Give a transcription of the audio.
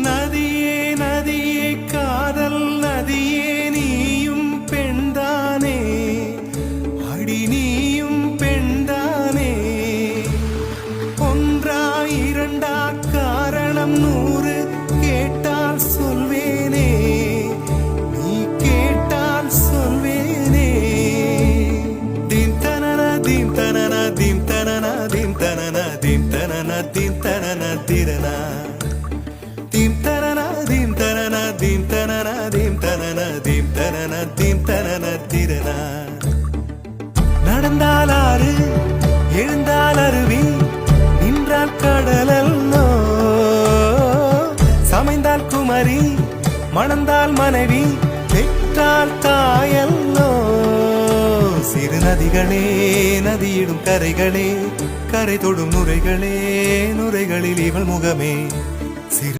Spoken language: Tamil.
நதியே நதியே காதல் நதியே நீயும் பெண்தானே அடி நீயும் பெண்தானே ஒன்றா இரண்டா காரணம் 100 கேட்டால் சொல்வேனே நீ கேட்டால் சொல்வேனே தீம் தனன தீம் தனன தீம் தனன தீம் தனன தீம் தனன தீம் தனன திரனா தீம் தனன தீம் தனன தீம் தனன தீம் தனன தீம் தனன தீம் தனன திரனா நடந்தால் ஆறு எழுந்தால் அருவி நின்றால் கடலல்லோ சமைந்தால் குமரி மணந்தால் மனைவி பெற்றால் தாயல்லோ சிறு நதிகளே நதியிடும் கரைகளே கரை தொடும் நுரைகளே நுரைகளில் இவள் முகமே